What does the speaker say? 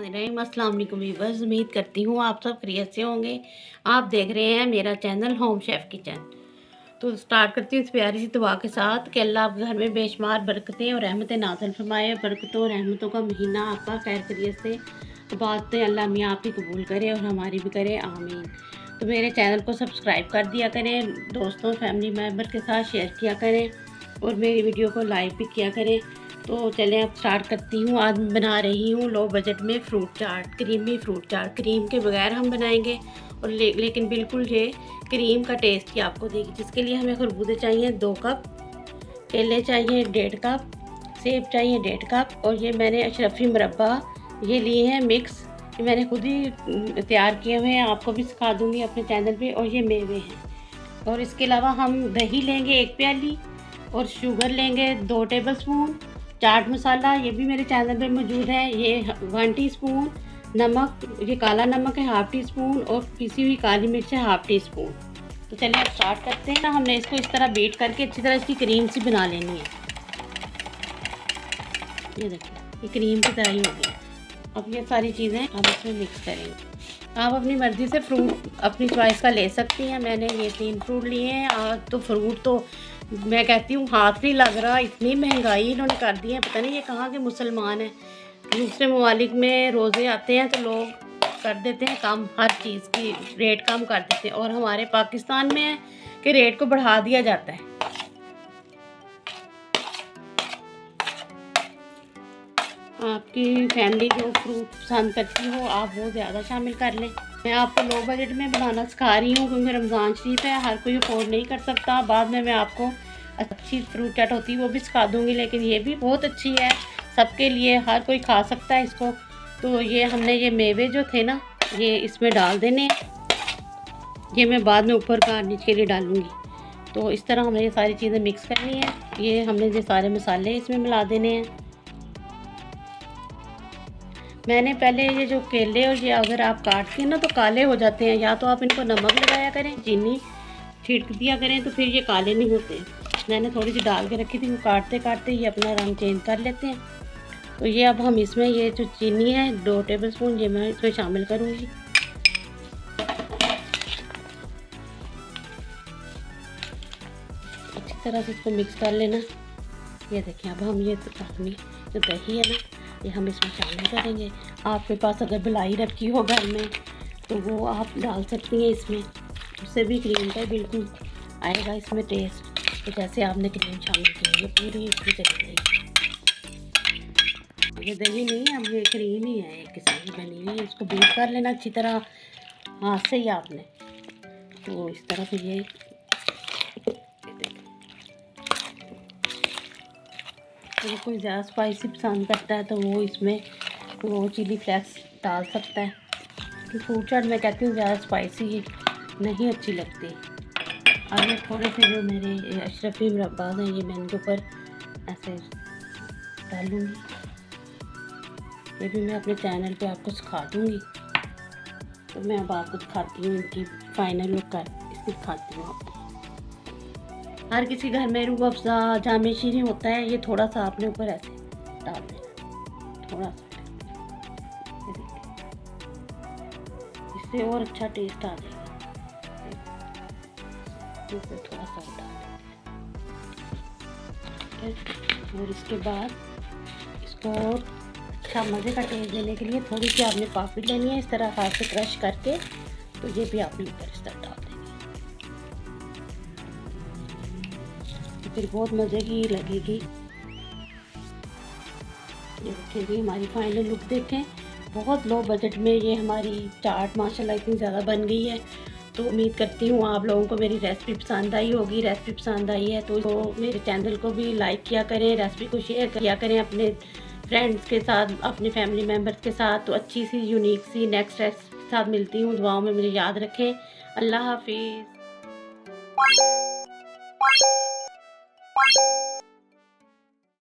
बिस्मिल्लाहिर्रहमानिर्रहीम। अस्सलाम वालेकुम व्यूअर्स, उम्मीद करती हूँ आप सब खैरियत से होंगे। आप देख रहे हैं मेरा चैनल होम शेफ़ किचन। तो स्टार्ट करती हूँ इस प्यारी सी दुआ के साथ कि अल्लाह आपके घर में बेशुमार बरकतें और रहमतें नाज़िल फरमाए। बरकतों और रहमतों का महीना आपका खैर खैरियत से इबादतें अल्लाह मियाँ आपकी कबूल करे और हमारी भी करे, आमीन। तो मेरे चैनल को सब्सक्राइब कर दिया करें, दोस्तों फैमिली मेम्बर के साथ शेयर किया करें और मेरी वीडियो को लाइक भी किया करें। तो चलें अब स्टार्ट करती हूँ। आज बना रही हूँ लो बजट में फ्रूट चाट, क्रीमी फ्रूट चाट। क्रीम के बगैर हम बनाएंगे और लेकिन बिल्कुल ये क्रीम का टेस्ट ही आपको देगी। जिसके लिए हमें खरबूजे चाहिए 2 कप, केले चाहिए 1.5 कप, सेब चाहिए 1.5 कप और ये मैंने अशरफी मुरब्बा ये लिए हैं मिक्स। ये मैंने खुद ही तैयार किए हुए हैं, आपको भी सिखा दूँगी अपने चैनल पे। और ये मेवे हैं। और इसके अलावा हम दही लेंगे 1 प्याली और शुगर लेंगे 2 टेबल स्पून। चाट मसाला ये भी मेरे चैनल पे मौजूद है, ये 1 टीस्पून। नमक ये काला नमक है 1/2 टीस्पून और पिसी हुई काली मिर्च है 1/2 टीस्पून। तो चलिए अब स्टार्ट करते हैं। हमने इसको इस तरह बीट करके अच्छी तरह इसकी क्रीम सी बना लेनी है। ये देखिए ये क्रीम की तरह ही हो गया। अब ये सारी चीज़ें हम इसमें मिक्स करेंगे। आप अपनी मर्ज़ी से फ्रूट अपनी चॉइस का ले सकती हैं। मैंने ये 3 फ्रूट लिए हैं। आज तो फ्रूट तो मैं कहती हूँ हाथ नहीं लग रहा, इतनी महंगाई इन्होंने कर दी है। पता नहीं ये कहाँ के मुसलमान हैं। दूसरे ममालिक में रोज़े आते हैं तो लोग कर देते हैं कम, हर चीज़ की रेट कम कर देते हैं। और हमारे पाकिस्तान में है कि रेट को बढ़ा दिया जाता है। आपकी फैमिली जो फ्रूट पसंद करती हो आप वो ज़्यादा शामिल कर लें। मैं आपको लो बजट में बनाना सिखा रही हूँ क्योंकि रमज़ान शरीफ है, हर कोई अफोर्ड नहीं कर सकता। बाद में मैं आपको अच्छी फ्रूट चाट होती है वो भी सिखा दूँगी, लेकिन ये भी बहुत अच्छी है सबके लिए, हर कोई खा सकता है इसको। तो ये हमने ये मेवे जो थे ना ये इसमें डाल देने, ये मैं बाद में ऊपर गार्निश के लिए डालूँगी। तो इस तरह हमें ये सारी चीज़ें मिक्स करनी है। ये हमने ये सारे मसाले इसमें मिला देने हैं। मैंने पहले ये जो केले और ये अगर आप काटते हैं ना तो काले हो जाते हैं, या तो आप इनको नमक लगाया करें, चीनी छिड़क दिया करें तो फिर ये काले नहीं होते। मैंने थोड़ी सी डाल के रखी थी, वो काटते काटते ये अपना रंग चेंज कर लेते हैं। तो ये अब हम इसमें ये जो चीनी है 2 टेबल स्पून ये मैं इसमें शामिल करूँगी। अच्छी तरह से इसको मिक्स कर लेना। ये देखें अब हम ये अपनी जो दही है ना ये हम इसमें शामिल करेंगे। आपके पास अगर मलाई रखी हो घर में तो वो आप डाल सकती हैं इसमें, उससे भी क्रीम का बिल्कुल आएगा इसमें टेस्ट। तो जैसे आपने क्रीम शामिल की ये पूरी इसकी चली गई। ये दही नहीं है, अब ये क्रीम ही है, एक किस्म की बनी हुई है। इसको बीट कर लेना अच्छी तरह हाथ से ही आपने। तो इस तरह से ये तो कोई ज़्यादा स्पाइसी पसंद करता है तो वो इसमें वो चिली फ्लेक्स डाल सकता है। तो फ्रूट चाट मैं कहती हूँ ज़्यादा स्पाइसी नहीं अच्छी लगती। अब ये थोड़े से जो मेरे अशरफी मुरब्बा हैं ये मैं इनके ऊपर ऐसे डालूँगी। ये भी मैं अपने चैनल पे आपको सिखा दूँगी। तो मैं अब आपको दिखाती हूँ इनकी फाइनल लुक कर इसकी दिखाती हूँ आपको। हर किसी घर में रूह अफ़ज़ा जामे शीरी होता है, ये थोड़ा सा आपने ऊपर ऐसे डाल देना, थोड़ा सा। इससे और अच्छा टेस्ट आ जाएगा। इससे थोड़ा सा डाल दें और इसके बाद इसको अच्छा मज़े का टेस्ट देने के लिए थोड़ी सी आपने कॉफ़ी लेनी है, इस तरह हाथ से क्रश करके। तो ये भी आपने ऊपर इस तरह डाल देंगे, फिर बहुत मज़े की लगेगी। ये देखें जी हमारी फाइनल लुक देखें। बहुत लो बजट में ये हमारी चाट माशाल्लाह इतनी ज़्यादा बन गई है। तो उम्मीद करती हूँ आप लोगों को मेरी रेसिपी पसंद आई होगी। रेसिपी पसंद आई है तो मेरे चैनल को भी लाइक किया करें, रेसिपी को शेयर किया करें अपने फ्रेंड्स के साथ, अपने फैमिली मेम्बर्स के साथ। तो अच्छी सी यूनिक सी नेक्स्ट रेसिपी के साथ मिलती हूँ। दुआओं में मुझे याद रखें। अल्लाह हाफिज़।